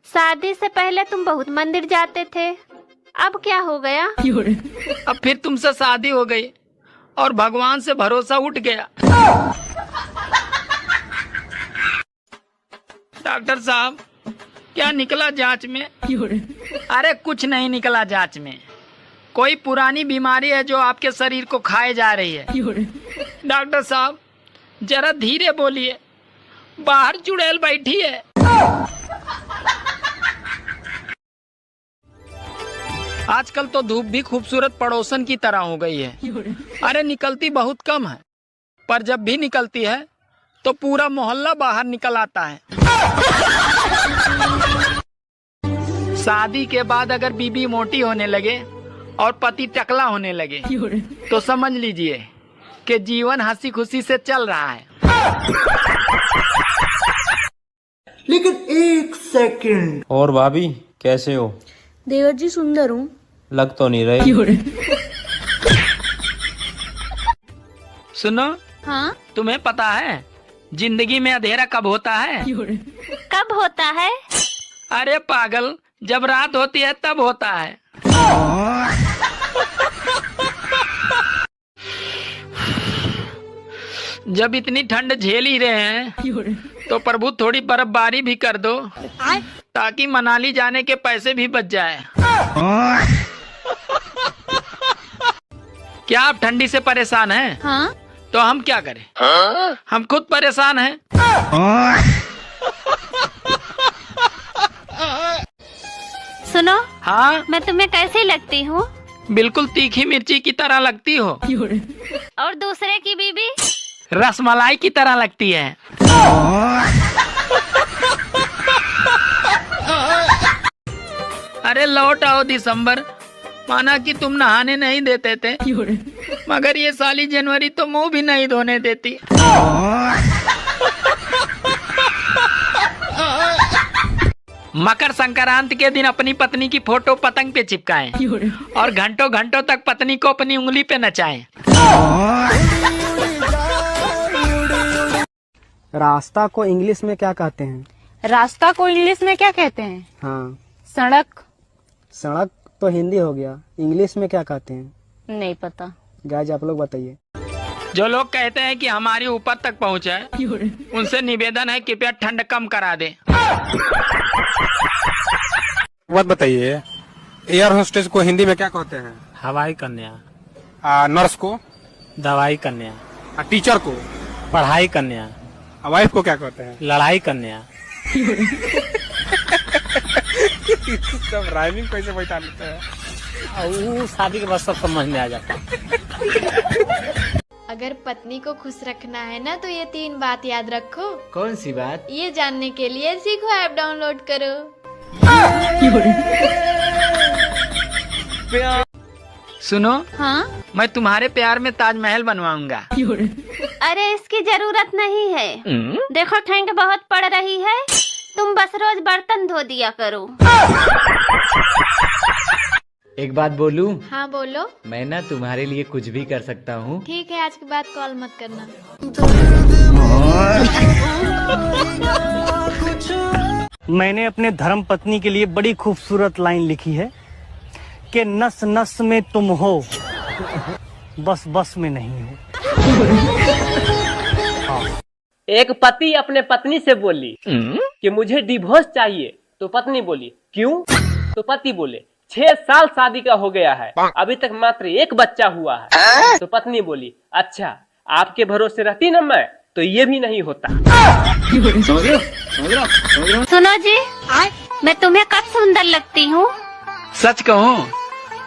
शादी से पहले तुम बहुत मंदिर जाते थे, अब क्या हो गया? अब फिर तुमसे शादी हो गई और भगवान से भरोसा उठ गया। डॉक्टर साहब, क्या निकला जांच में? अरे कुछ नहीं निकला जांच में। कोई पुरानी बीमारी है जो आपके शरीर को खाए जा रही है। डॉक्टर साहब जरा धीरे बोलिए, बाहर चुड़ैल बैठी है। आजकल तो धूप भी खूबसूरत पड़ोसन की तरह हो गई है। अरे निकलती बहुत कम है, पर जब भी निकलती है तो पूरा मोहल्ला बाहर निकल आता है। शादी के बाद अगर बीबी मोटी होने लगे और पति टकला होने लगे तो समझ लीजिए कि जीवन हंसी खुशी से चल रहा है। लेकिन एक सेकंड। और भाभी कैसे हो? देवर जी सुंदर हूँ। लग तो नहीं रहे। सुनो, हाँ? तुम्हें पता है जिंदगी में अंधेरा कब होता है? कब होता है? अरे पागल, जब रात होती है तब होता है। जब इतनी ठंड झेल ही रहे हैं तो प्रभु थोड़ी बर्फबारी भी कर दो ताकि मनाली जाने के पैसे भी बच जाए। क्या आप ठंडी से परेशान हैं? हाँ? तो हम क्या करें? हम खुद परेशान हैं। सुनो, हाँ? मैं तुम्हें कैसी लगती हूँ? बिल्कुल तीखी मिर्ची की तरह लगती हो। और दूसरे की बीबी रसमलाई की तरह लगती है। अरे लौट आओ दिसंबर, माना कि तुम नहाने नहीं देते थे, मगर ये साली जनवरी तो मुंह भी नहीं धोने देती। मकर संक्रांति के दिन अपनी पत्नी की फोटो पतंग पे चिपकाएं और घंटों घंटों तक पत्नी को अपनी उंगली पे नचाएं। रास्ता को इंग्लिश में क्या कहते हैं? रास्ता को इंग्लिश में क्या कहते हैं? हाँ, सड़क। सड़क तो हिंदी हो गया, इंग्लिश में क्या कहते हैं? नहीं पता। गाइस आप लोग बताइए। जो लोग कहते हैं कि हमारी ऊपर तक पहुँचे, उनसे निवेदन है कृपया ठंड कम करा दे। बात बताइए, एयर होस्टेस को हिंदी में क्या कहते हैं? हवाई कन्या। नर्स को? दवाई कन्या। टीचर को? पढ़ाई कन्या। वाइफ को क्या कहते हैं? लड़ाई कन्या। सब राइमिंग कैसे बैठा लेते हैं? वो शादी के बाद सब समझ में आ जाता है। अगर पत्नी को खुश रखना है ना तो ये 3 बात याद रखो। कौन सी बात? ये जानने के लिए सीखो ऐप डाउनलोड करो। सुनो, हाँ? मैं तुम्हारे प्यार में ताजमहल बनवाऊंगा। अरे इसकी जरूरत नहीं है। देखो ठंड बहुत पड़ रही है, तुम बस रोज बर्तन धो दिया करो। एक बात बोलूं? हाँ बोलो। मैं ना तुम्हारे लिए कुछ भी कर सकता हूँ। ठीक है, आज के बाद कॉल मत करना। मैंने अपने धर्म पत्नी के लिए बड़ी खूबसूरत लाइन लिखी है कि नस नस में तुम हो, बस बस में नहीं हो। एक पति अपने पत्नी से बोली कि मुझे डिवोर्स चाहिए, तो पत्नी बोली क्यों? तो पति बोले 6 साल शादी का हो गया है, अभी तक मात्र 1 बच्चा हुआ है। तो पत्नी बोली अच्छा, आपके भरोसे रहती ना मैं तो ये भी नहीं होता। सुनो जी, मैं तुम्हें कब सुंदर लगती हूँ? सच कहूँ,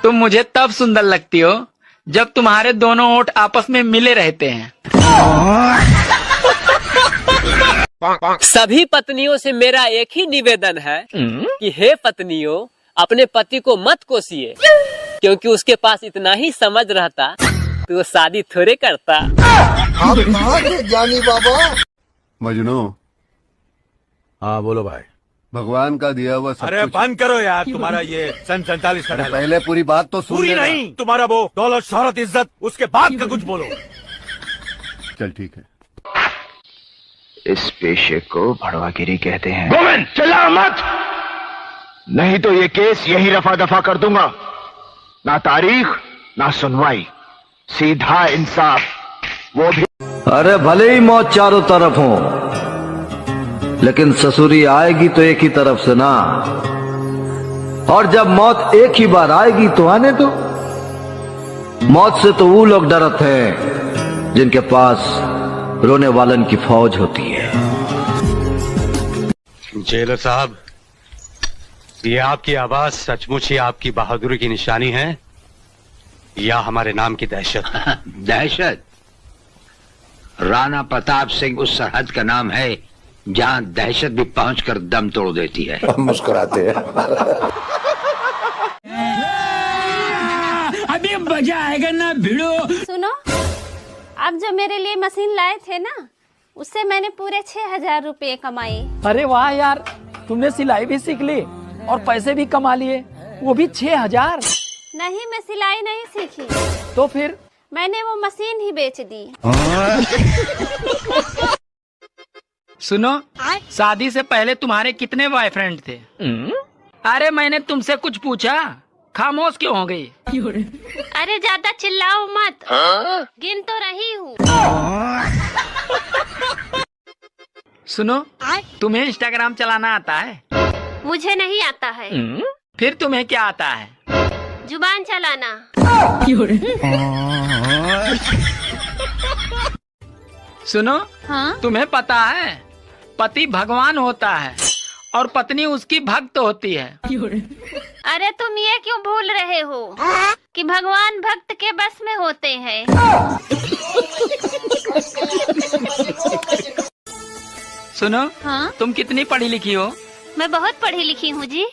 तुम मुझे तब सुंदर लगती हो जब तुम्हारे दोनों ओठ आपस में मिले रहते हैं। सभी पत्नियों से मेरा एक ही निवेदन है कि हे पत्नियों, अपने पति को मत कोसिए, क्योंकि उसके पास इतना ही समझ रहता तो वो शादी थोड़े करता। आप कहाँ थे जानी बाबा? मजनू। हाँ बोलो भाई। भगवान का दिया हुआ सब अरे बंद करो यार, तुम्हारा ये सन 47 का डायलॉग। पहले पूरी बात तो सुन पूरी लेना। नहीं, तुम्हारा वो दौलत शोहरत इज्जत, उसके बाद का कुछ बोलो। चल ठीक है। इस पेशे को भड़वागिरी कहते हैं। गोविंद चिल्ला मत। नहीं तो ये केस यही रफा दफा कर दूंगा। ना तारीख ना सुनवाई, सीधा इंसाफ, वो भी। अरे भले ही मौत चारों तरफ हो, लेकिन ससुरी आएगी तो एक ही तरफ से ना। और जब मौत एक ही बार आएगी तो आने दो। मौत से तो वो लोग डरते हैं जिनके पास रोने वालन की फौज होती है। जेलर साहब, ये आपकी आवाज सचमुच ही आपकी बहादुरी की निशानी है या हमारे नाम की दहशत? दहशत? राणा प्रताप सिंह उस सरहद का नाम है जहां दहशत भी पहुंचकर दम तोड़ देती है। मुस्कुराते हैं। अभी मजा आएगा ना भिड़ो। सुनो, आप जो मेरे लिए मशीन लाए थे ना, उससे मैंने पूरे 6,000 रुपये कमाए। अरे वाह यार, तुमने सिलाई भी सीख ली और पैसे भी कमा लिए, वो भी 6,000। नहीं, मैं सिलाई नहीं सीखी। तो फिर? मैंने वो मशीन ही बेच दी। सुनो, शादी से पहले तुम्हारे कितने बॉयफ्रेंड थे? अरे मैंने तुमसे कुछ पूछा, खामोश क्यों हो गई? अरे ज्यादा चिल्लाओ मत, गिन तो रही हूँ। सुनो, तुम्हें इंस्टाग्राम चलाना आता है? मुझे नहीं आता है। फिर तुम्हें क्या आता है? जुबान चलाना। सुनो, हाँ? तुम्हें पता है पति भगवान होता है और पत्नी उसकी भक्त होती है। अरे तुम ये क्यों भूल रहे हो कि भगवान भक्त के बस में होते हैं। सुनो, हाँ? तुम कितनी पढ़ी लिखी हो? मैं बहुत पढ़ी लिखी हूँ जी।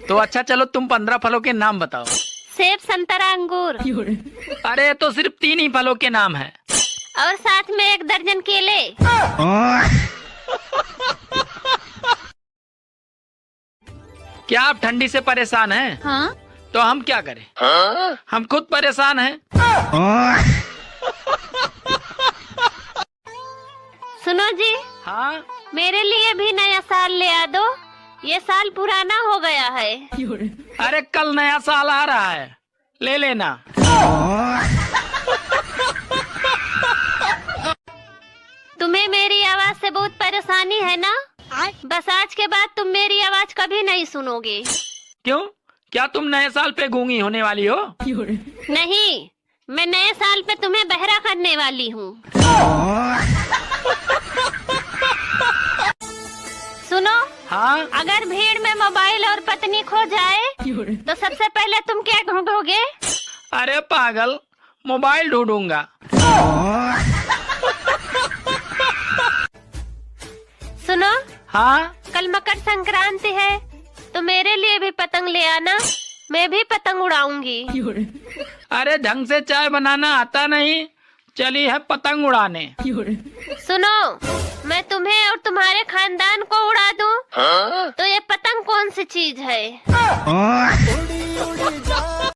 तो अच्छा चलो, तुम 15 फलों के नाम बताओ। सेब, संतरा, अंगूर। अरे तो सिर्फ 3 ही फलों के नाम है। और साथ में 1 दर्जन केले। क्या आप ठंडी से परेशान हैं? हाँ? तो हम क्या करें? हम खुद परेशान हैं। सुनो जी। हाँ? मेरे लिए भी नया साल ले आ दो, ये साल पुराना हो गया है। अरे कल नया साल आ रहा है, ले लेना। तुम्हें मेरी आवाज से बहुत परेशानी है ना? बस आज के बाद तुम मेरी आवाज कभी नहीं सुनोगे। क्यों? क्या तुम नए साल पे गूंगी होने वाली हो? नहीं, मैं नए साल पे तुम्हें बहरा करने वाली हूँ। सुनो, हाँ? अगर भीड़ में मोबाइल और पत्नी खो जाए तो सबसे पहले तुम क्या ढूंढोगे? अरे पागल, मोबाइल ढूंढूंगा। सुनो, हाँ? कल मकर संक्रांति है, तो मेरे लिए भी पतंग ले आना, मैं भी पतंग उड़ाऊंगी। अरे ढंग से चाय बनाना आता नहीं, चली है पतंग उड़ाने। सुनो, मैं तुम्हें और तुम्हारे खानदान को उड़ा दूं, तो ये पतंग कौन सी चीज है?